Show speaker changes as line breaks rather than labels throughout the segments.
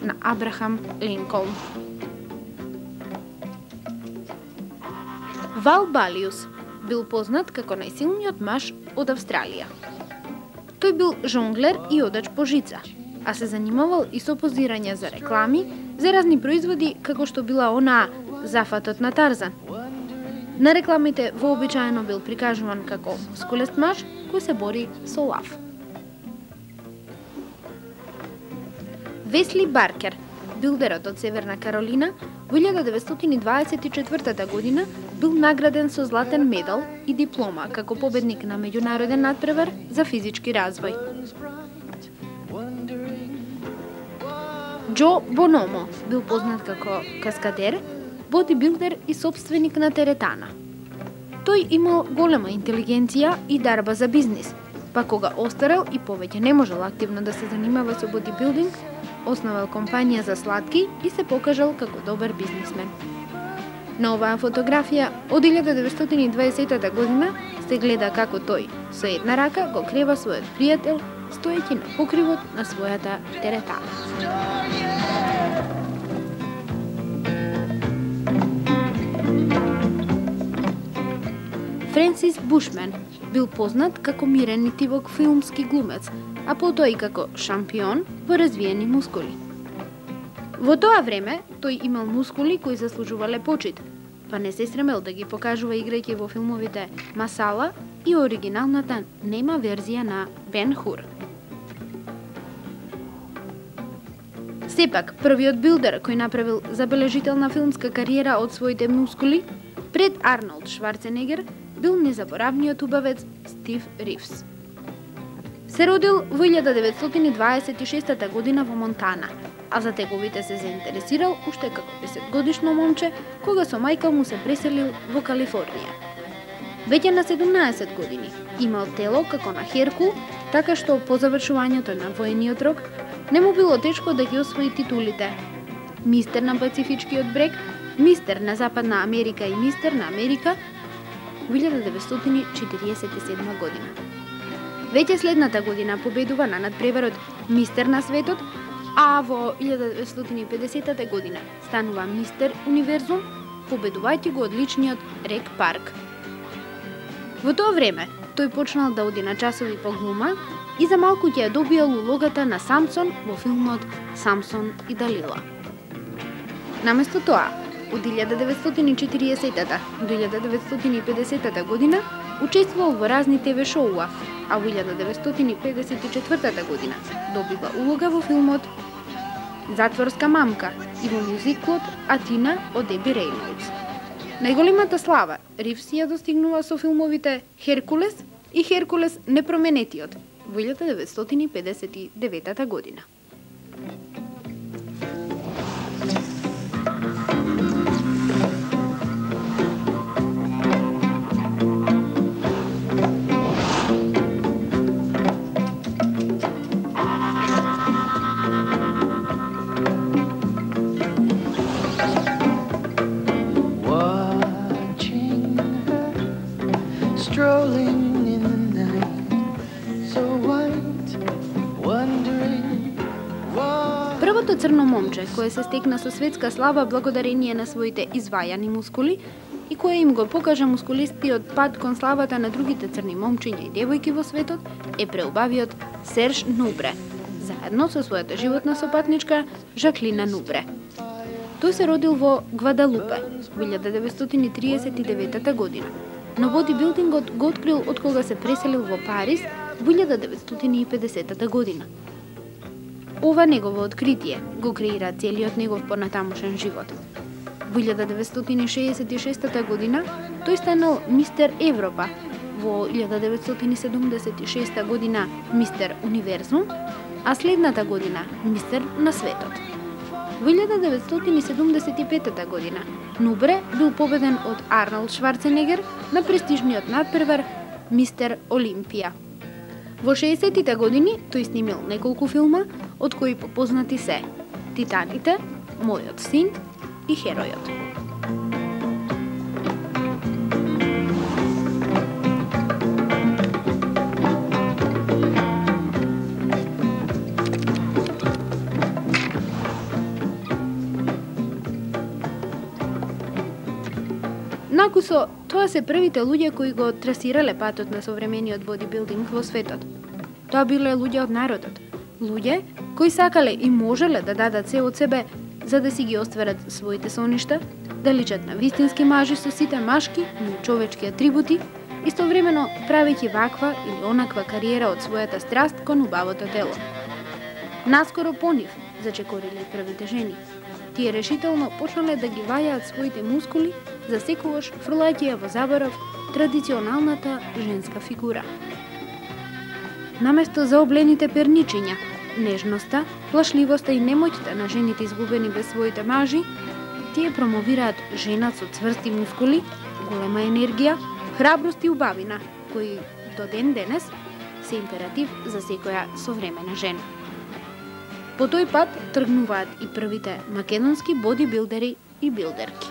на Абрахам Линколн. Вал Балиус бил познат како најсилниот маж од Австралија. Тој бил жонглер и одач по жица, а се занимавал и со позирање за реклами за разни производи како што била онаа зафатот на Тарзан. На рекламите вообичаено бил прикажуван како мускулест маж кој се бори со лав. Весли Баркер, билдерот од Северна Каролина, во 1924 година бил награден со златен медал и диплома како победник на меѓународен натпревар за физички развој. Џо Бономо бил познат како каскадер, бодибилдер и собственик на теретана. Тој имал голема интелигенција и дарба за бизнис, па кога остарел и повеќе не можел активно да се занимава со бодибилдинг, основал компанија за сладки и се покажал како добар бизнисмен. На оваа фотографија од 1920 година се гледа како тој со една рака го крева својот пријател стоејќи на покривот на својата теретана. Френсис Бушмен бил познат како мирен и тивок филмски глумец, а потоа и како шампион во развиени мускули. Во тоа време тој имал мускули кои заслужувале почит, па не се стремел да ги покажува играјќи во филмовите Масала и оригиналната нема верзија на Бен Хур. Сепак, првиот билдер кој направил забележителна филмска кариера од своите мускули, пред Арнолд Шварценегер, бил незаборавниот убавец Стив Ривс. Се родил во 1926 година во Монтана, а за теговите се заинтересирал уште како 10-годишно момче, кога со мајка му се преселил во Калифорнија. Веќе на 17 години имал тело како на Херкул, така што по завршувањето на воениот рок не му било тешко да ги освои титулите Мистер на Пацифичкиот брег, Мистер на Западна Америка и Мистер на Америка во 1947 година. Веќе следната година победува на надпреварот Мистер на светот, а во 1950 година станува Мистер Универзум, победувајќи го одличниот Рек Парк. Во тоа време тој почнал да оди на часови по глума и за малку ќе ја добијал улогата на Самсон во филмот Самсон и Далила. Наместо тоа, од 1940 до 1950 година учествувал во разни ТВ шоуа, а во 1954 година добива улога во филмот Затворска мамка и во мюзиклот Атина од Деби Рейнолдс. Најголемата слава Ривс ја достигнува со филмовите Херкулес и Херкулес непроменетиот во 1959 година. Првото црно момче, кое се стекна со светска слава благодарение на своите извајани мускули и кое им го покажа мускулистиот пат кон славата на другите црни момчиња и девојки во светот, е преубавиот Серж Нубре, заедно со својата животна сопатничка Жаклина Нубре. Тој се родил во Гвадалупе во 1939 година, но бодибилдингот го открил од кога се преселил во Париз во 1950 година. Ова негово откритие го креира целиот негов понатамошен живот. Во 1966 година тој станал Мистер Европа, во 1976 година Мистер Универзум, а следната година Мистер на светот. Во 1975 година Нубре бил победен од Арнолд Шварценегер на престижниот надпревар Мистер Олимпија. Во 60-тите години тој снимил неколку филма, од кои попознати се Титаните, Мојот син и Херојот. Накусо, тоа се првите луѓе кои го трасирале патот на современиот бодибилдинг во светот. Тоа биле луѓе од народот. Луѓе кои сакале и можеле да дадат се од себе за да си ги остварат своите соништа, да личат на вистински мажи со сите машки, но човечки атрибути, истовремено правејќи ваква или онаква кариера од својата страст кон убавото тело. Наскоро по нив зачекориле првите жени. Тие решително почнале да ги вајаат своите мускули, за секогаш фрлајќи ја во заборав традиционалната женска фигура. Наместо заоблените перничиња, нежноста, плашливоста и немоќта на жените изгубени без своите мажи, тие промовираат жена со цврсти мускули, голема енергија, храброст и убавина, кои до ден денес се императив за секоја современа жена. По тој пат тргнуваат и првите македонски бодибилдери и билдерки.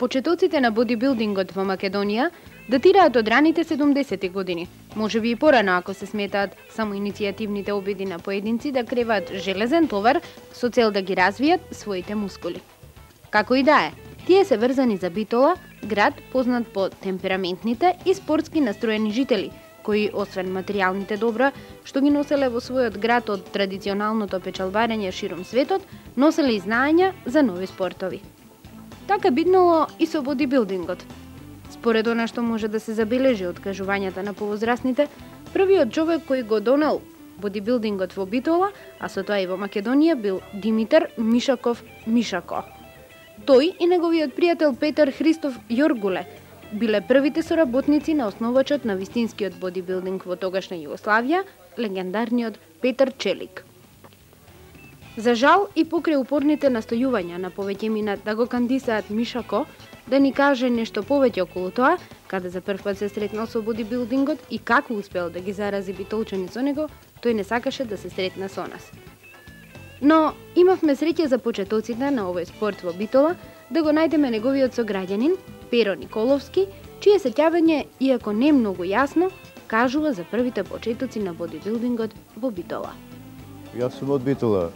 Почетоците на бодибилдингот во Македонија датираат од раните 70-ти години, можеби и порано ако се сметаат само иницијативните обиди на поединци да креваат железен товар со цел да ги развијат своите мускули. Како и да е, тие се врзани за Битола, град познат по темпераментните и спортски настроени жители, кои, освен материјалните добра, што ги носеле во својот град од традиционалното печалбарење широм светот, носеле и знаења за нови спортови. Така биднало и со бодибилдингот. Според она што може да се забележи од кажувањата на повозрастните, првиот човек кој го донел бодибилдингот во Битола, а со тоа и во Македонија, бил Димитар Мишаков Мишако. Тој и неговиот пријател Петар Христов Јоргуле биле првите соработници на основачот на вистинскиот бодибилдинг во тогашна Југославија, легендарниот Петар Челик. За жал и покрај упорните настојувања на повеќемина да го кандисаат Мишако, да ни каже нешто повеќе околу тоа, каде за прв пат се сретнал со бодибилдингот и како успел да ги зарази битолчани со него, тој не сакаше да се сретне со нас. Но имавме среќа за почетоците на овој спорт во Битола да го најдеме неговиот сограѓанин Перо Николовски, чие сеќавање, иако не многу јасно, кажува за првите почетоци на бодибилдингот во Битола.
Јас сум од Битола.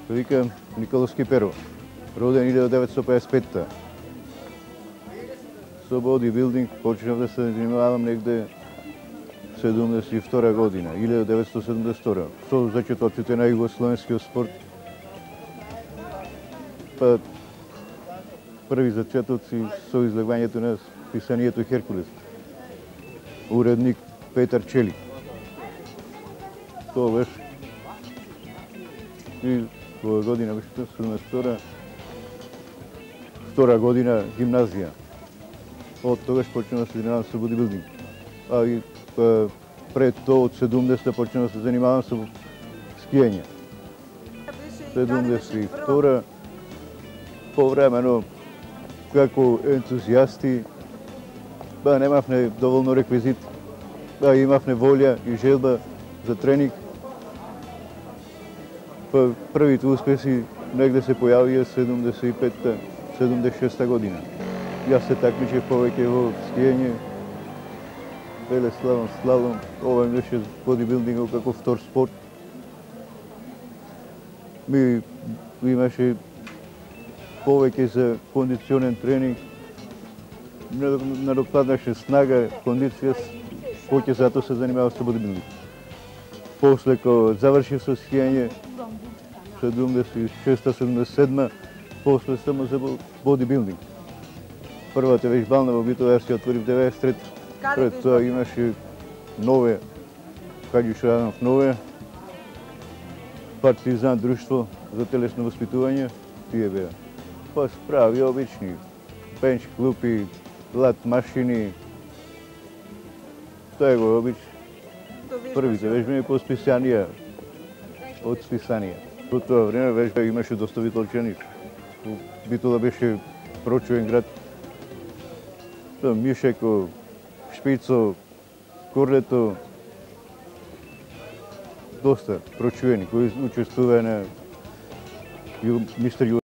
Викам Николовски Перо, роден 1955-та. Со бодибилдинг почнав да се занимавам негде 72 година, 1972. Со зачетоците на југословенскиот спорт. Па први зачетоци со излегувањето на писанието Херкулес. Уредник Петар Челик. Тоа беше и оваа година беше 72 година гимназија. Од тогаш почнав да се занимавам со бодибилдинг. А и пред тоа од 70-та почнав да се занимавам со скијање. 72 повремено како ентузијасти немавме доволно реквизит, имавме волја и желба за тренинг. Првите успеси негде се појавија 75-та, 76-та година. Јас се такмичев повеќе во скијање, слалом, ова беше бодибилдингот како втор спорт. Ми имаше повеќе за кондиционен тренинг, надокладнаше снага, кондиција, повеќе затоа се занимавав со бодибилдинг. После кога завршив со скијање, 76-77, после само за бодибилдинг. Првата веžбална во Битола јас ја отворив 93. Пред тоа имаше Нове, Хаѓи Шаранов Нове, Партизан друштво за телесно воспитување, тие беа. Па справи обични, бенч клупи, лат машини, тоа го обич. Првите вежбани по списанија, од списанија. Во тоа време вежба имаше доста битолчани. Битола беше прочуен град. Мишеко, Шпицо, Корлето, доста прочуени кои учествуваа на Мистер